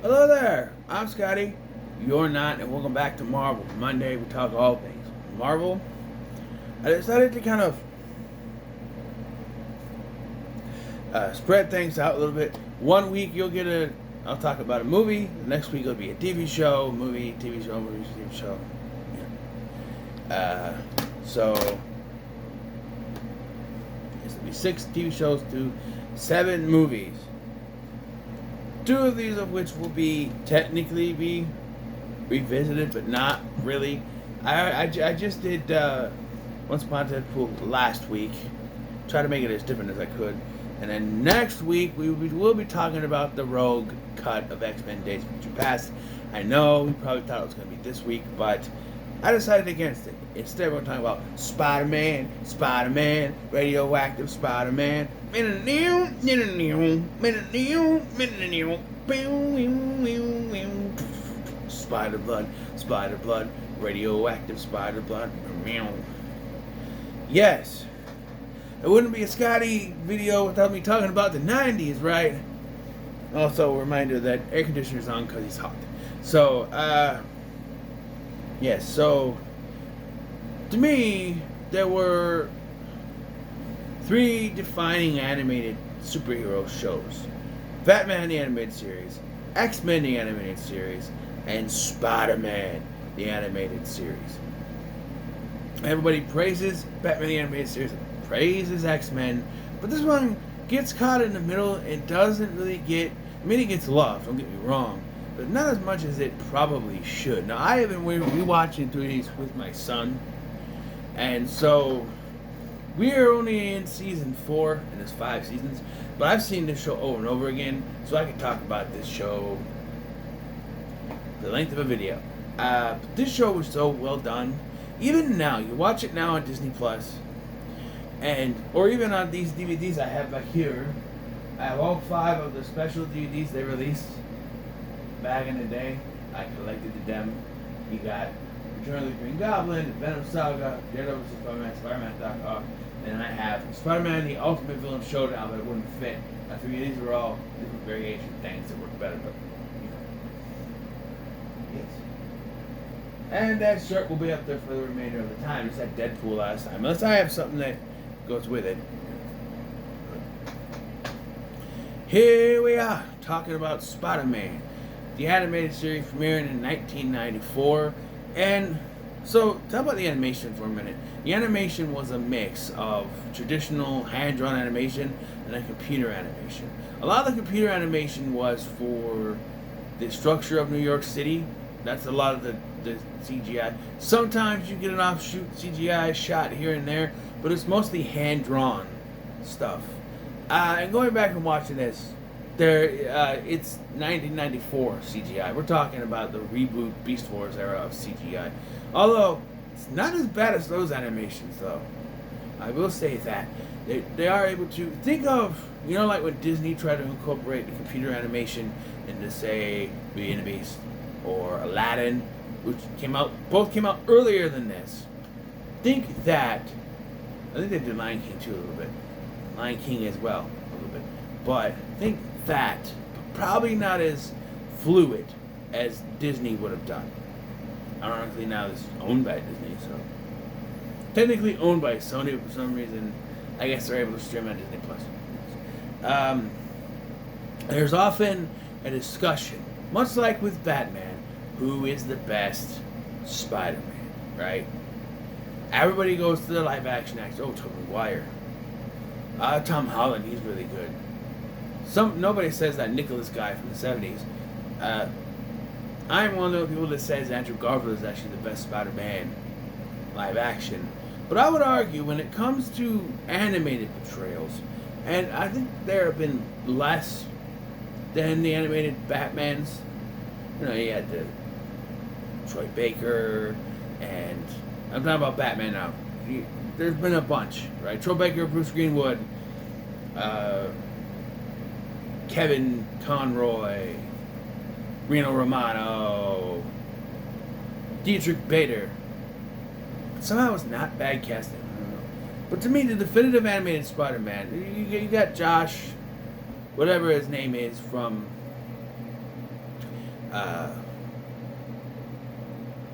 Hello there, I'm Scotty. You're not, and welcome back to Marvel. Monday, we talk all things Marvel. I decided to kind of spread things out a little bit. One week I'll talk about a movie. The next week it'll be a TV show, movie, TV show, movie, TV show. So, this will be 6 TV shows to 7 movies. 2 of these of which will technically be revisited, but not really. I just did Once Upon a Deadpool last week. Try to make it as different as I could. And then next week we will be talking about the Rogue cut of X-Men Days of Future Past. I know we probably thought it was going to be this week, but I decided against it. Instead, we're talking about Spider-Man, radioactive Spider-Man. Spider blood, radioactive spider blood. Yes, it wouldn't be a Scotty video without me talking about the 90s, right? Also, a reminder that air conditioner's on because he's hot. So, yes, so to me, there were 3 defining animated superhero shows: Batman the Animated Series, X-Men the Animated Series, and Spider-Man the Animated Series. Everybody praises Batman the Animated Series, praises X-Men, but this one gets caught in the middle and doesn't really get... I mean, it gets love, don't get me wrong, but not as much as it probably should. Now, I have been rewatching through these with my son, and so we are only in season 4, and there's 5 seasons, but I've seen this show over and over again, so I can talk about this show the length of a video. This show was so well done. Even now, you watch it now on Disney Plus, or even on these DVDs I have back here. I have all 5 of the special DVDs they released back in the day. I collected them. You got Return of the Green Goblin, Venom Saga, Daredevil vs. Spider-Man, Spider-Man Doc Ock, and I have Spider-Man the Ultimate Villain Showdown, but it wouldn't fit. I figured these were all different variation things that work better, but yes. And that shirt will be up there for the remainder of the time. It's that Deadpool last time. Unless I have something that goes with it. Here we are, talking about Spider-Man. The animated series premiered in 1994. And so, talk about the animation for a minute. The animation was a mix of traditional hand-drawn animation and then computer animation. A lot of the computer animation was for the structure of New York City. That's a lot of the CGI. Sometimes you get an offshoot CGI shot here and there, but it's mostly hand-drawn stuff. And going back and watching this, it's 1994 CGI. We're talking about the reboot Beast Wars era of CGI. Although, it's not as bad as those animations, though. I will say that. They are able to... Think of, like when Disney tried to incorporate the computer animation into, say, Beauty and the Beast, or Aladdin, which both came out earlier than this. Think that. I think they did Lion King too a little bit. Lion King as well a little bit. But think that, probably not as fluid as Disney would have done. Ironically, now this is owned by Disney, so technically owned by Sony, but for some reason, I guess they're able to stream on Disney Plus. There's often a discussion, much like with Batman, who is the best Spider-Man, right? Everybody goes to the live-action actor. Oh, Tobey Maguire. Tom Holland, he's really good. Nobody says that Nicholas guy from the 70s. I'm one of the people that says Andrew Garfield is actually the best Spider-Man live-action. But I would argue when it comes to animated portrayals, and I think there have been less than the animated Batmans. You had the Troy Baker, and I'm talking about Batman now. There's been a bunch, right? Troy Baker, Bruce Greenwood, Kevin Conroy, Reno Romano, Dietrich Bader. Somehow it's not bad casting. I don't know. But to me, the definitive animated Spider-Man, you got Josh, whatever his name is, from uh,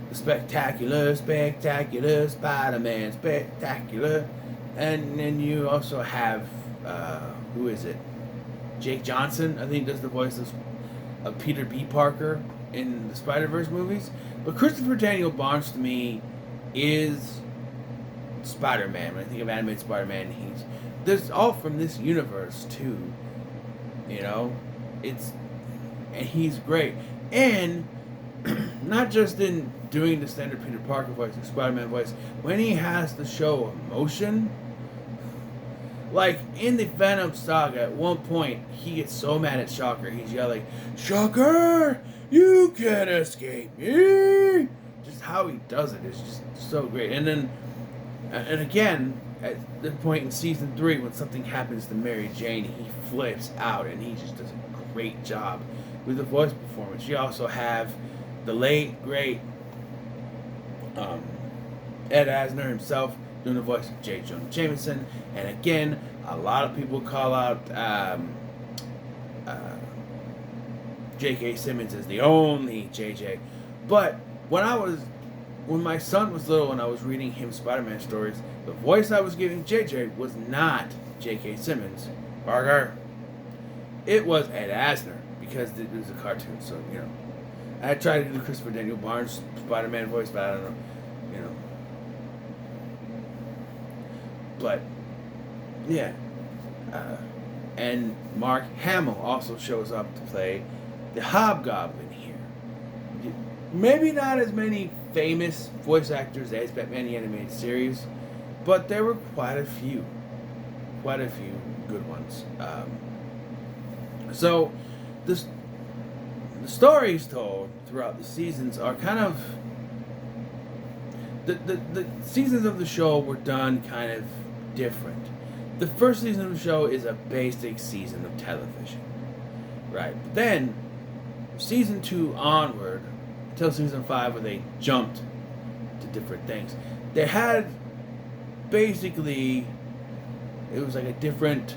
the spectacular Spider-Man, spectacular. And then you also have, who is it? Jake Johnson, I think, does the voice of Peter B. Parker in the Spider-Verse movies. But Christopher Daniel Barnes, to me, is Spider-Man. When I think of animated Spider-Man, there's all from this universe, too. You know? And he's great. And not just in doing the standard Peter Parker voice, the Spider-Man voice, when he has to show emotion, like in the Venom saga, at one point he gets so mad at Shocker, he's yelling, "Shocker, you can't escape me!" Just how he does it is just so great. And then, and again, at the point in season 3 when something happens to Mary Jane, he flips out and he just does a great job with the voice performance. You also have the late, great Ed Asner himself doing the voice of J. Jonah Jameson. And again, a lot of people call out J.K. Simmons as the only JJ. But when my son was little and I was reading him Spider-Man stories, the voice I was giving JJ was not J.K. Simmons. Barker. It was Ed Asner, because it was a cartoon, so, you know. I tried to do Christopher Daniel Barnes Spider-Man voice, but I don't know, you know. But, yeah. And Mark Hamill also shows up to play the Hobgoblin here. Maybe not as many famous voice actors as Batman the Animated Series, but there were quite a few good ones. So, the stories told throughout the seasons are kind of... The seasons of the show were done kind of different. The first season of the show is a basic season of television. Right? But then, season 2 onward, until season 5 where they jumped to different things, they had basically... It was like a different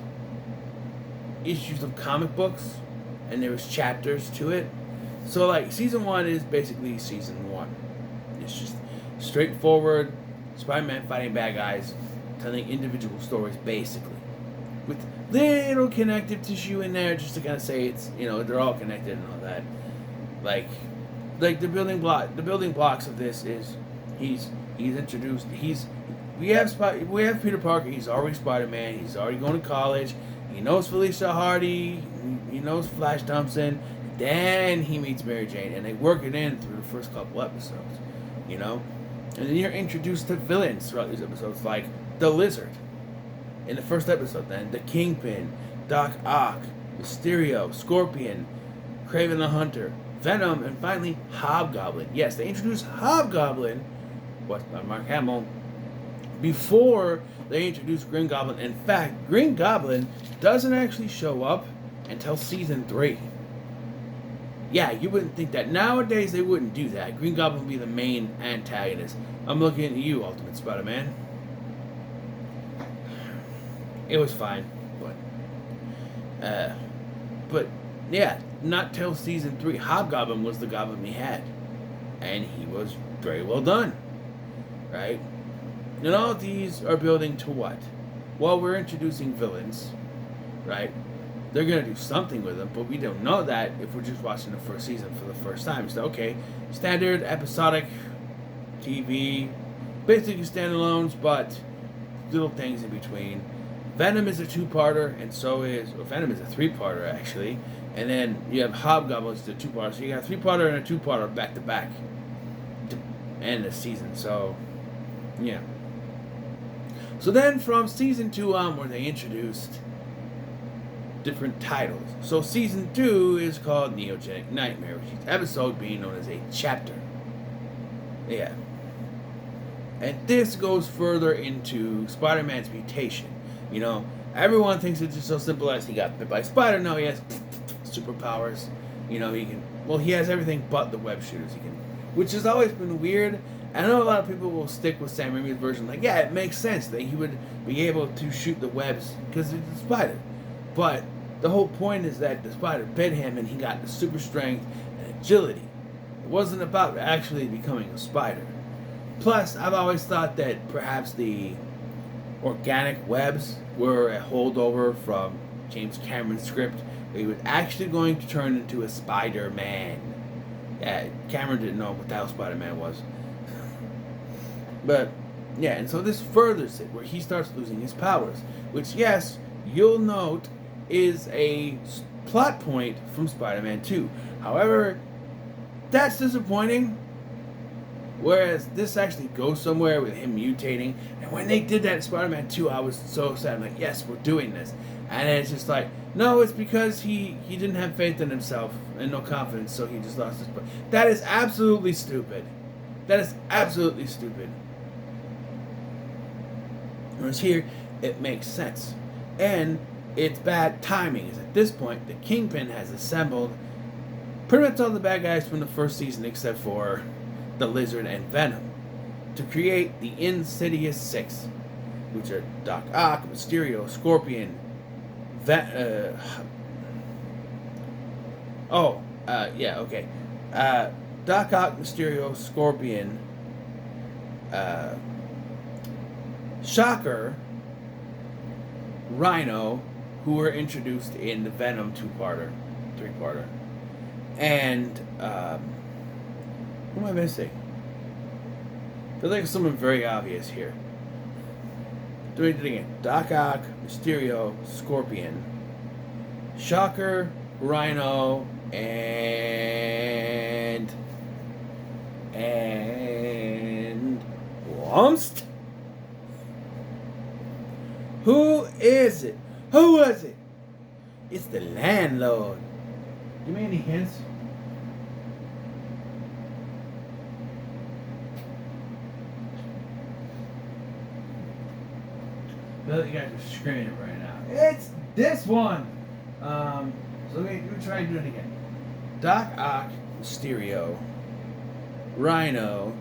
issues of comic books, and there was chapters to it. So like season 1 is basically season 1. It's just straightforward Spider-Man fighting bad guys, telling individual stories basically, with little connective tissue in there just to kind of say it's, you know, they're all connected and all that. Like the building blocks of this is he's introduced. We have Peter Parker. He's already Spider-Man. He's already going to college. He knows Felicia Hardy. He knows Flash Thompson. Then he meets Mary Jane, and they work it in through the first couple episodes, you know. And then you're introduced to villains throughout these episodes, like the Lizard in the first episode. Then the Kingpin, Doc Ock, Mysterio, Scorpion, Kraven the Hunter, Venom, and finally Hobgoblin. Yes, they introduced Hobgoblin, voiced by Mark Hamill, before they introduced Green Goblin. In fact, Green Goblin doesn't actually show up until season 3. Yeah, you wouldn't think that. Nowadays, they wouldn't do that. Green Goblin would be the main antagonist. I'm looking at you, Ultimate Spider-Man. It was fine, but yeah, not till season 3. Hobgoblin was the Goblin we had, and he was very well done, right? And all of these are building to what? Well, we're introducing villains, right? They're going to do something with them, but we don't know that if we're just watching the first season for the first time. So, okay, standard, episodic TV, basically standalones, but little things in between. Venom is a 2-parter, and so is... Well, Venom is a 3-parter, actually. And then you have Hobgoblins, the 2-parter. So you got a 3-parter and a 2-parter back-to-back to end the season. So, yeah. So then from season 2 onward, they introduced different titles. So season 2 is called Neogenic Nightmare, which each episode being known as a chapter. Yeah. And this goes further into Spider-Man's mutation. You know, everyone thinks it's just so simple as he got bit by a spider. No, he has superpowers. You know, he has everything but the web shooters. Which has always been weird. I know a lot of people will stick with Sam Raimi's version. Like, yeah, it makes sense that he would be able to shoot the webs because he's a spider. But the whole point is that the spider bit him and he got the super strength and agility. It wasn't about actually becoming a spider. Plus, I've always thought that perhaps the organic webs were a holdover from James Cameron's script. He was actually going to turn into a Spider-Man. Yeah, Cameron didn't know what the hell Spider-Man was. But, yeah, and so this furthers it, where he starts losing his powers. Which, yes, you'll note, is a plot point from Spider-Man 2. However, that's disappointing. Whereas this actually goes somewhere with him mutating. And when they did that in Spider-Man 2, I was so sad. I'm like, yes, we're doing this. And it's just like, no, it's because he didn't have faith in himself and no confidence, so he just lost his... That is absolutely stupid. That is absolutely stupid. Whereas here, it makes sense. And it's bad timing, is at this point, the Kingpin has assembled pretty much all the bad guys from the first season except for the Lizard and Venom to create the Insidious Six, which are Doc Ock, Mysterio, Scorpion, Doc Ock, Mysterio, Scorpion, Shocker, Rhino, who were introduced in the Venom 2-parter, 3-parter, and who am I missing? I feel like there's someone very obvious here. Doing it again. Doc Ock, Mysterio, Scorpion, Shocker, Rhino, and Wumst? Who is it? Who was it? It's the landlord. Give me any hints? You guys are screaming right now. It's this one. So let me try and do it again. Doc Ock, Mysterio, Rhino,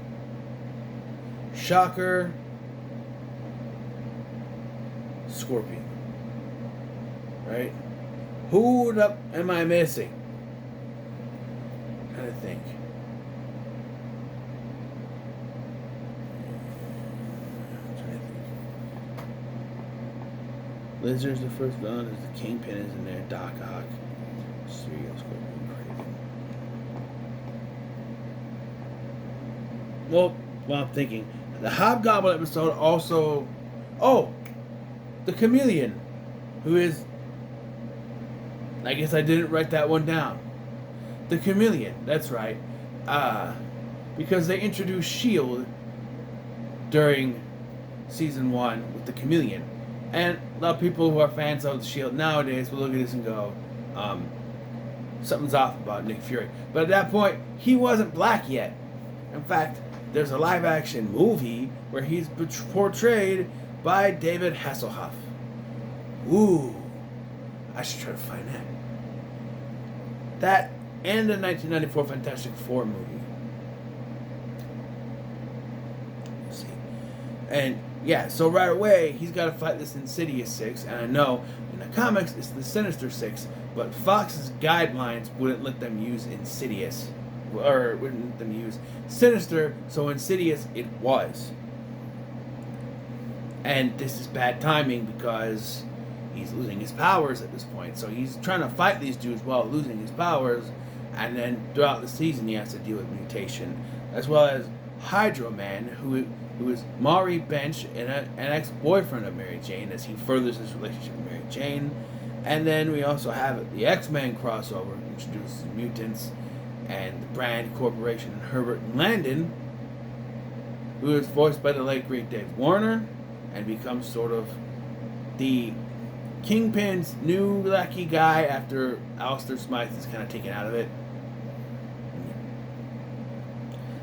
Shocker, Scorpion. Right? Who am I missing? I'm trying to think. Lizard's the first villain. There's the Kingpin is in there. Doc Ock, Mysterio, Scorpion, Kraven. Well, I'm thinking the Hobgoblin episode also. Oh, the Chameleon, who is. I guess I didn't write that one down. The Chameleon. That's right. Because they introduced Shield during season 1 with the Chameleon. And a lot of people who are fans of the Shield nowadays will look at this and go, something's off about Nick Fury. But at that point, he wasn't black yet. In fact, there's a live-action movie where he's portrayed by David Hasselhoff. Ooh, I should try to find that. That and the 1994 Fantastic Four movie. Let's see. And yeah, so right away, he's got to fight this Insidious Six, and I know in the comics it's the Sinister Six, but Fox's guidelines wouldn't let them use Insidious, or wouldn't let them use Sinister, so Insidious it was. And this is bad timing because he's losing his powers at this point, so he's trying to fight these dudes while losing his powers, and then throughout the season he has to deal with mutation, as well as Hydro Man, who is Maury Bench and an ex-boyfriend of Mary Jane as he furthers his relationship with Mary Jane. And then we also have the X-Men crossover, which introduces mutants and the Brand Corporation and Herbert Landon, who is voiced by the late great Dave Warner and becomes sort of the Kingpin's new lucky guy after Alistair Smythe is kind of taken out of it.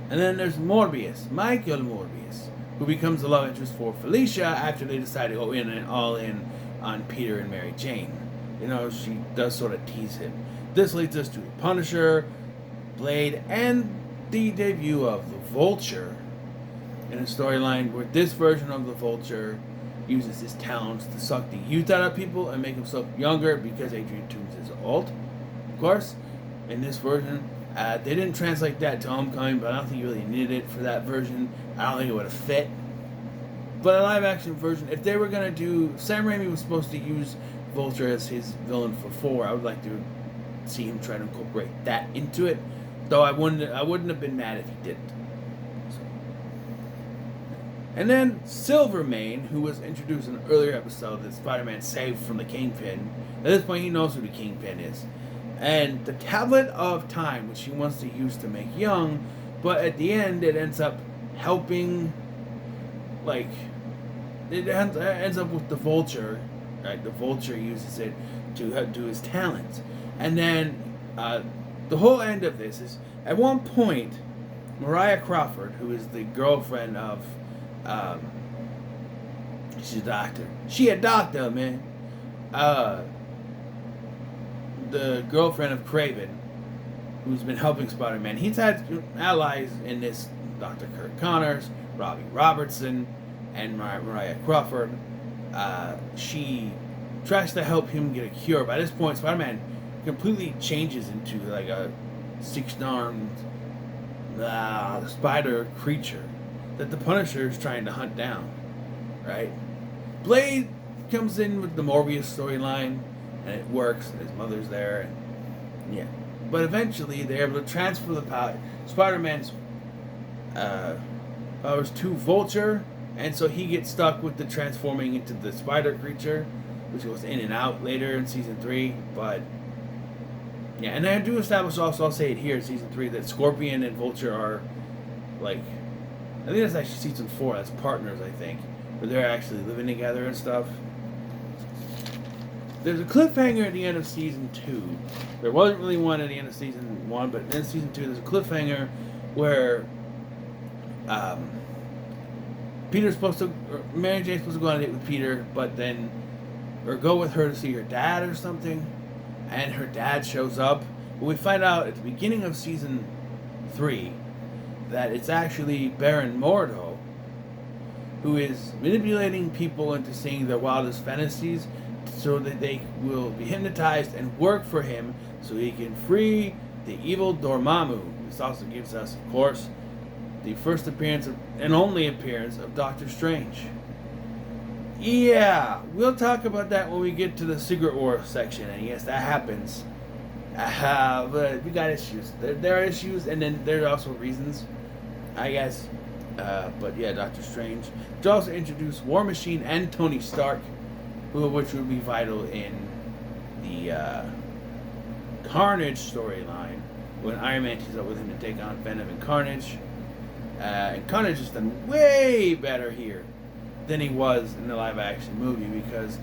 And then there's Morbius, Michael Morbius, who becomes the love interest for Felicia after they decide to go in and all in on Peter and Mary Jane. You know, she does sort of tease him. This leads us to Punisher, Blade, and the debut of the Vulture in a storyline where this version of the Vulture uses his talents to suck the youth out of people and make himself younger because Adrian Toomes is old. Of course, in this version, They didn't translate that to Homecoming, but I don't think you really needed it for that version. I don't think it would have fit. But a live action version, if they were gonna do, Sam Raimi was supposed to use Vulture as his villain for 4. I would like to see him try to incorporate that into it. Though I wouldn't have been mad if he didn't. So. And then Silvermane, who was introduced in an earlier episode that Spider-Man saved from the Kingpin. At this point, he knows who the Kingpin is. And the Tablet of Time, which he wants to use to make young, but at the end it ends up helping, like, it ends up with the Vulture, right? The Vulture uses it to do his talents. And then the whole end of this is, at one point, Mariah Crawford, who is the girlfriend of, she's a doctor. She a doctor, man. The girlfriend of Kraven, who's been helping Spider-Man. He's had allies in this: Dr. Kirk Connors, Robbie Robertson, and Mariah Crawford. She tries to help him get a cure. By this point, Spider-Man completely changes into like a 6-armed spider creature that the Punisher is trying to hunt down. Right? Blade comes in with the Morbius storyline, and it works, and his mother's there, and yeah. But eventually, they're able to transfer the power, Spider-Man's powers to Vulture, and so he gets stuck with the transforming into the spider creature, which goes in and out later in Season 3, but yeah, and I do establish also, I'll say it here in Season 3, that Scorpion and Vulture are, like, I think that's actually Season 4, that's partners, I think, where they're actually living together and stuff. There's a cliffhanger at the end of Season 2. There wasn't really one at the end of Season 1, but in Season 2 there's a cliffhanger where Mary Jane's supposed to go on a date with Peter, but then, or go with her to see her dad or something, and her dad shows up. But we find out at the beginning of Season 3 that it's actually Baron Mordo who is manipulating people into seeing their wildest fantasies, so that they will be hypnotized and work for him so he can free the evil Dormammu. This also gives us, of course, the first appearance and only appearance of Doctor Strange. Yeah, we'll talk about that when we get to the Secret War section, and yes, that happens. But we got issues. There are issues, and then there are also reasons, I guess. But yeah, Doctor Strange. To also introduce War Machine and Tony Stark, which would be vital in the Carnage storyline, when Iron Man teams up with him to take on Venom and Carnage. And Carnage has done way better here than he was in the live-action movie, because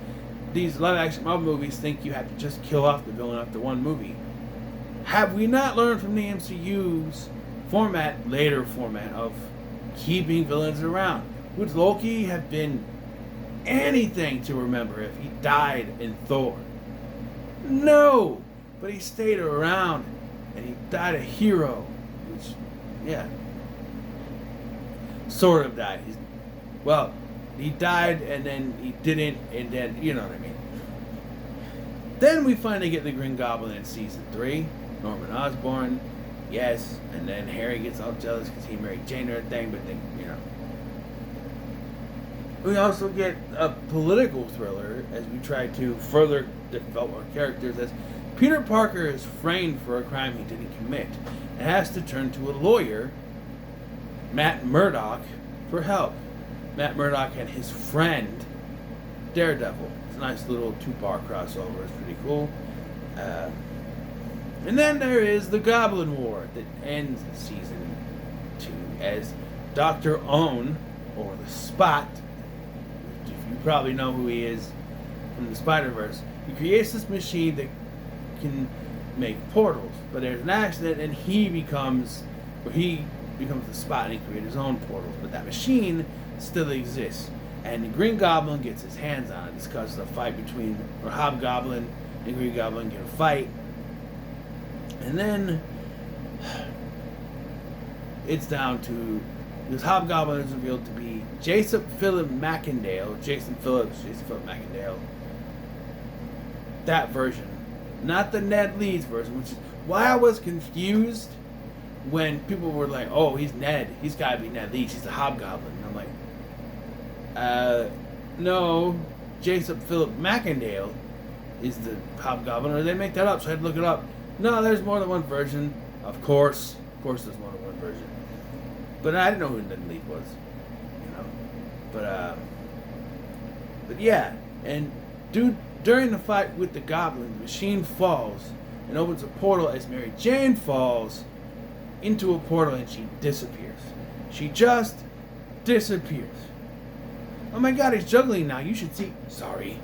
these live-action Marvel movies think you have to just kill off the villain after one movie. Have we not learned from the MCU's later format, of keeping villains around? Would Loki have been anything to remember if he died in Thor? No! But he stayed around, and he died a hero, which, yeah, sort of died. He died, and then he didn't, and then, you know what I mean. Then we finally get the Green Goblin in Season 3, Norman Osborn, yes, and then Harry gets all jealous because he married Jane or a thing, but then, you know. We also get a political thriller as we try to further develop our characters, as Peter Parker is framed for a crime he didn't commit and has to turn to a lawyer, Matt Murdock, for help. Matt Murdock and his friend, Daredevil. It's a nice little 2-part crossover. It's pretty cool. And then there is the Goblin War that ends Season 2 as Dr. Own, or the Spot, if you probably know who he is from the Spider-Verse, he creates this machine that can make portals. But there's an accident, and he becomes the Spot, and he creates his own portals. But that machine still exists, and the Green Goblin gets his hands on it. This causes a fight between, or Hobgoblin and Green Goblin get a fight, and then it's down to, this Hobgoblin is revealed to be Jason Philip Macendale, that version, not the Ned Leeds version, which is why I was confused when people were like, "Oh, he's Ned. He's got to be Ned Leeds. He's a hobgoblin." And I'm like, no, Jacob Philip Macendale is the hobgoblin, or they make that up, so I had to look it up. No, there's more than one version. Of course, there's more than one version. But I didn't know who Ned Leeds was, you know. But yeah, and during the fight with the goblin, the machine falls and opens a portal as Mary Jane falls into a portal and she disappears. She just disappears. Oh my god, he's juggling now. You should see. Sorry,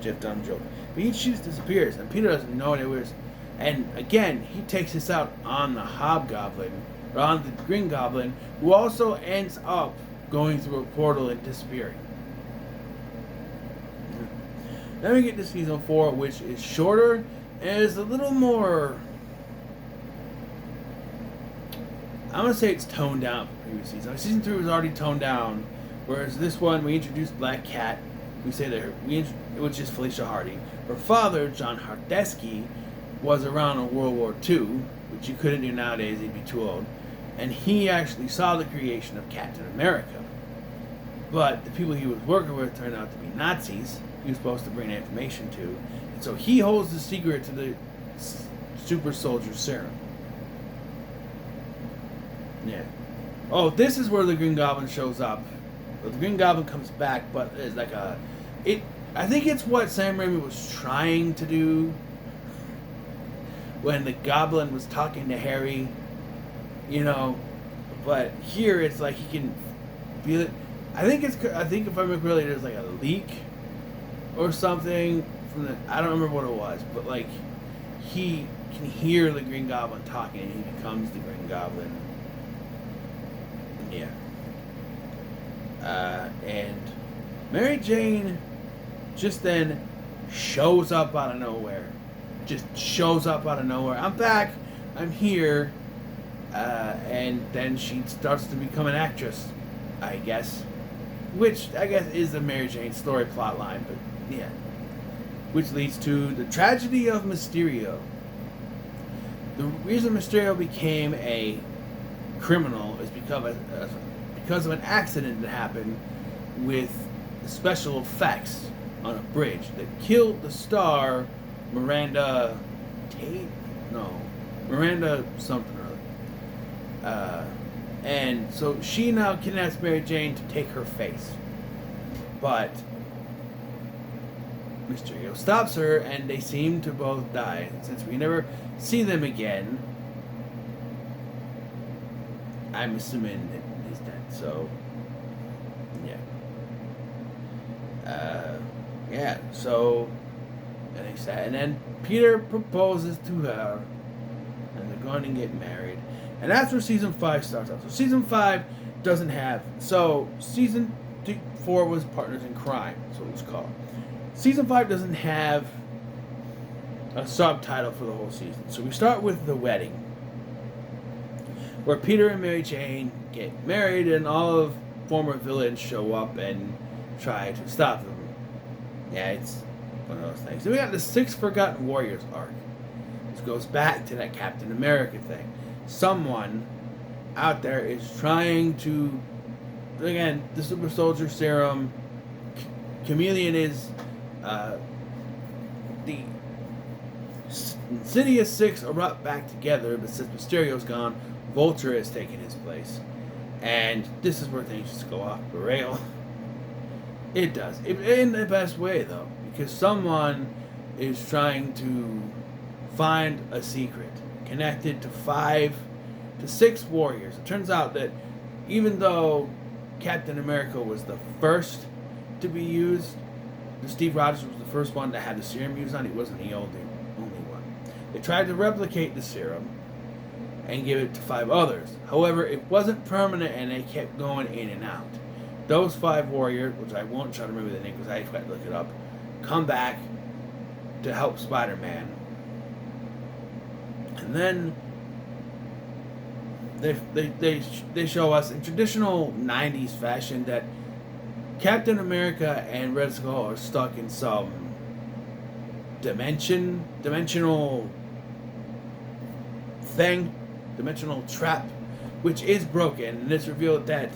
Jeff Dunn joke. But she just disappears, and Peter doesn't know what it was. And again, he takes this out on the hobgoblin, or on the Green Goblin, who also ends up going through a portal and disappearing. Then we get to season 4, which is shorter and is a little more. I'm gonna say it's toned down from previous season. Season 3 was already toned down, whereas this one we introduced Black Cat. We say that which is Felicia Hardy. Her father, John Hardesky, was around in World War II, which you couldn't do nowadays. He'd be too old, and he actually saw the creation of Captain America. But the people he was working with turned out to be Nazis. He was supposed to bring that information to, and so he holds the secret to the super soldier serum. Yeah. Oh, this is where the Green Goblin shows up. But the Green Goblin comes back, but it's like I think it's what Sam Raimi was trying to do when the Goblin was talking to Harry, you know. But here it's like he can feel it. I think if I remember correctly, there's like a leak or something from the. I don't remember what it was, but like he can hear the Green Goblin talking, and he becomes the Green Goblin. Yeah. And Mary Jane just then shows up out of nowhere. Just shows up out of nowhere. I'm back. I'm here. And then she starts to become an actress, I guess. Which, I guess, is the Mary Jane story plot line. But, yeah. Which leads to the tragedy of Mysterio. The reason Mysterio became a criminal is because of an accident that happened with special effects on a bridge that killed the star Miranda Tate? No, Miranda something or other. And so she now kidnaps Mary Jane to take her face. But Mysterio stops her, and they seem to both die. Since we never see them again, I'm assuming that he's dead. So, yeah. Yeah, so, and then Peter proposes to her, and they're going to get married. And that's where season 5 starts out. So season 5 doesn't have, so season 4 was Partners in Crime, that's what it was called. Season 5 doesn't have a subtitle for the whole season. So we start with the wedding, where Peter and Mary Jane get married, and all of former villains show up and try to stop them. Yeah, it's one of those things. Then we got the 6 Forgotten Warriors arc. This goes back to that Captain America thing. Someone out there is trying to, again, the super soldier serum. Chameleon is the Insidious 6 erupt back together, but since Mysterio's gone, Vulture has taken his place. And this is where things just go off the rail. It does. In the best way, though. Because someone is trying to find a secret connected to 6 warriors. It turns out that even though Captain America was the first to be used, Steve Rogers was the first one to have the serum used on it. He wasn't the only one. They tried to replicate the serum and give it to 5 others. However, it wasn't permanent, and they kept going in and out. Those 5 warriors, which I won't try to remember the name because I forgot to look it up, come back to help Spider-Man. And then they show us in traditional 90s fashion that Captain America and Red Skull are stuck in some dimensional thing. dimensional trap, which is broken, and it's revealed that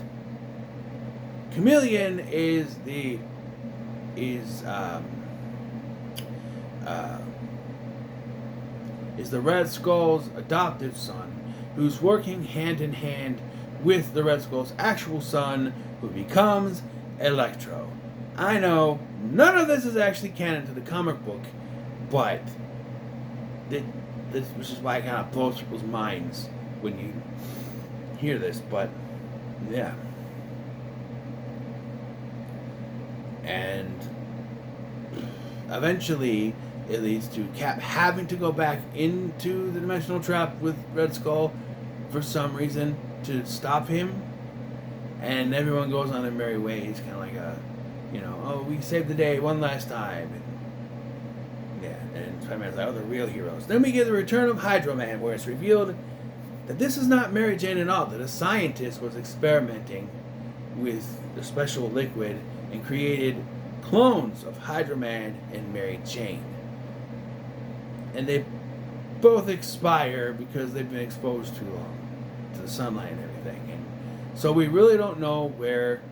Chameleon is the Red Skull's adoptive son, who's working hand in hand with the Red Skull's actual son, who becomes Electro. I know none of this is actually canon to the comic book, but which is why it kind of blows people's minds when you hear this. But yeah, and eventually it leads to Cap having to go back into the dimensional trap with Red Skull for some reason to stop him, and everyone goes on their merry ways, kind of like oh, we saved the day one last time. And Spider-Man's like, oh, they're real heroes. Then we get the return of Hydro Man, where it's revealed that this is not Mary Jane at all, that a scientist was experimenting with the special liquid and created clones of Hydro Man and Mary Jane. And they both expire because they've been exposed too long to the sunlight and everything. And so we really don't know where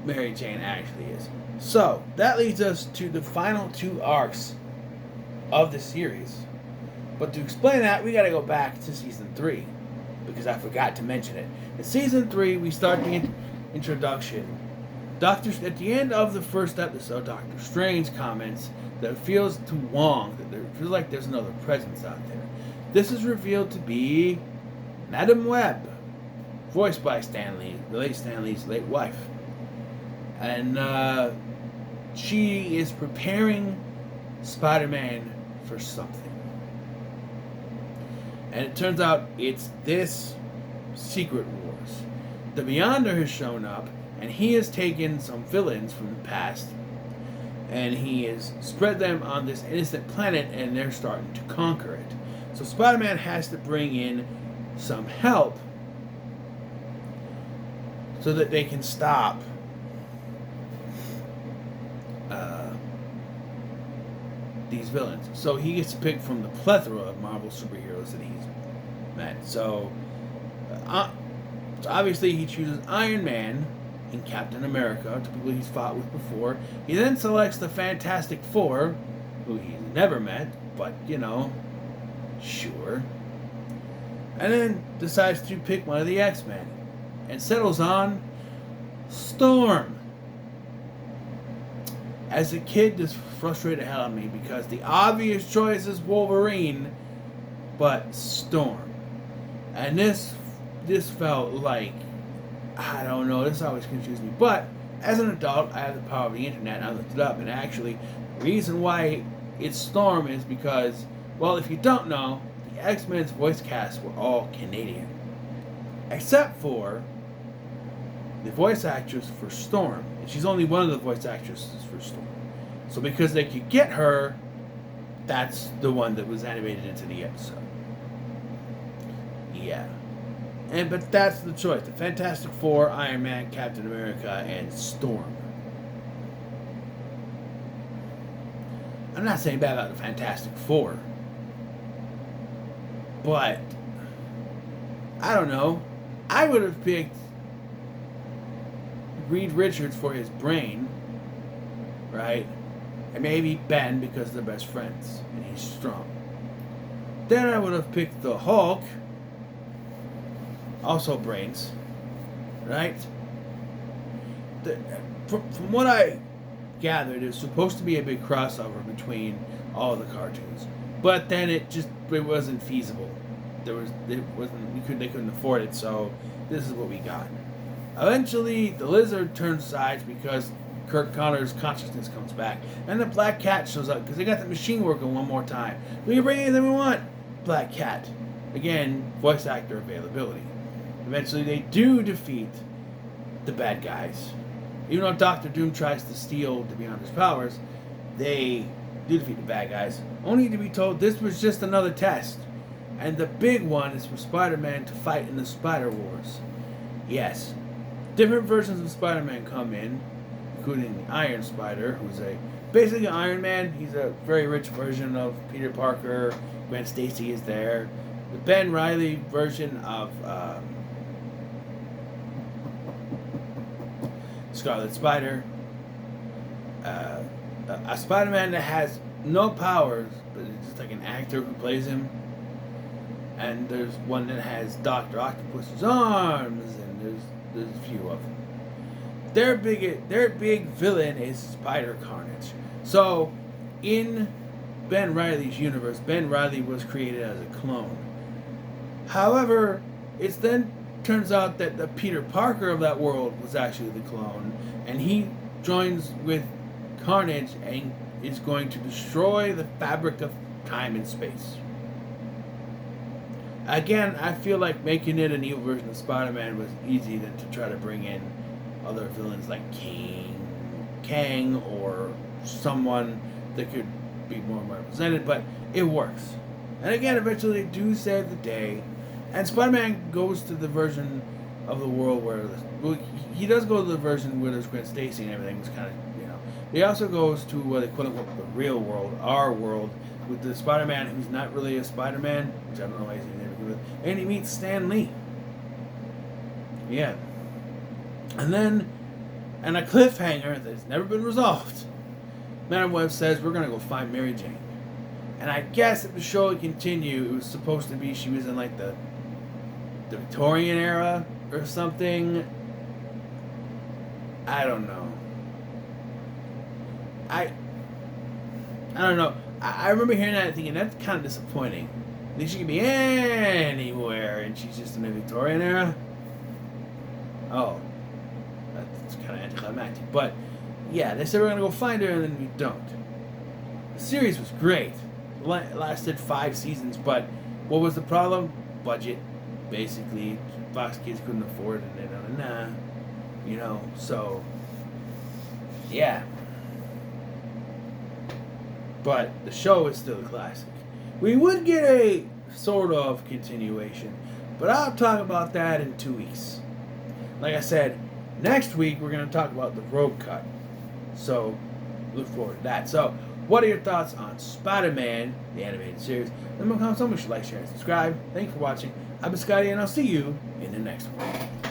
Mary Jane actually is. So that leads us to the final 2 arcs of the series. But to explain that, we got to go back to season 3, because I forgot to mention it. In season 3, we start the introduction. At the end of the first episode, Doctor Strange comments that it feels to Wong that it feels like there's another presence out there. This is revealed to be Madam Web, voiced by Stanley's late wife. And she is preparing Spider-Man for something. And it turns out it's this Secret Wars. The Beyonder has shown up, and he has taken some villains from the past, and he has spread them on this innocent planet, and they're starting to conquer it. So Spider-Man has to bring in some help so that they can stop these villains. So he gets picked from the plethora of Marvel superheroes that he's met. So obviously he chooses Iron Man and Captain America, two people he's fought with before. He then selects the Fantastic Four, who he's never met, but sure. And then decides to pick one of the X-Men and settles on Storm. As a kid, this frustrated the hell out of me because the obvious choice is Wolverine, but Storm. And this felt like, I don't know, this always confused me. But as an adult, I have the power of the internet, and I looked it up, and actually, the reason why it's Storm is because, well, if you don't know, the X-Men's voice casts were all Canadian. Except for the voice actress for Storm. And she's only one of the voice actresses for Storm. So because they could get her, that's the one that was animated into the episode. Yeah. But that's the choice. The Fantastic Four, Iron Man, Captain America, and Storm. I'm not saying bad about the Fantastic Four. But I don't know. I would have picked Reed Richards for his brain, right? And maybe Ben because they're best friends and he's strong. Then I would have picked the Hulk, also brains, right? From what I gathered, it was supposed to be a big crossover between all the cartoons, but then it wasn't feasible. They couldn't afford it, so this is what we got. Eventually, the Lizard turns sides because Kirk Connor's consciousness comes back, and the Black Cat shows up because they got the machine working one more time. We can bring anything we want. Black Cat, again, voice actor availability. Eventually, they do defeat the bad guys. Even though Doctor Doom tries to steal the Beyonder's powers, they do defeat the bad guys, only to be told this was just another test. And the big one is for Spider-Man to fight in the Spider Wars. Yes, different versions of Spider-Man come in. including the Iron Spider, who's basically Iron Man. He's a very rich version of Peter Parker. Gwen Stacy is there. The Ben Reilly version of Scarlet Spider. A Spider-Man that has no powers, but it's just like an actor who plays him. And there's one that has Dr. Octopus's arms, and there's a few of them. Their big villain is Spider Carnage. So, in Ben Reilly's universe, Ben Reilly was created as a clone. However, it then turns out that the Peter Parker of that world was actually the clone, and he joins with Carnage and is going to destroy the fabric of time and space. Again, I feel like making it an evil version of Spider-Man was easy than to try to bring in other villains like Kang, or someone that could be more represented, but it works. And again, eventually they do save the day, and Spider-Man goes to the version of the world where he does go to the version where there's Gwen Stacy and everything was kind of, He also goes to what they quote unquote the real world, our world, with the Spider-Man who's not really a Spider-Man, which I don't know why he's even with, and he meets Stan Lee. Yeah. And then, and a cliffhanger that's never been resolved, Madam Web says, we're going to go find Mary Jane. And I guess if the show would continue, it was supposed to be she was in like the Victorian era or something. I don't know. I don't know. I remember hearing that and thinking, that's kind of disappointing. I think she could be anywhere and she's just in the Victorian era. Oh. That's kind of anticlimactic. But, yeah, they said we're going to go find her and then we don't. The series was great. It lasted 5 seasons, but what was the problem? Budget. Basically, Fox Kids couldn't afford it and they're so, yeah. But the show is still a classic. We would get a sort of continuation, but I'll talk about that in 2 weeks. Like I said, next week we're going to talk about the Road Cut. So, look forward to that. So, what are your thoughts on Spider-Man, the animated series? Let me know in the comments. You should like, share, and subscribe. Thank you for watching. I've been Scotty, and I'll see you in the next one.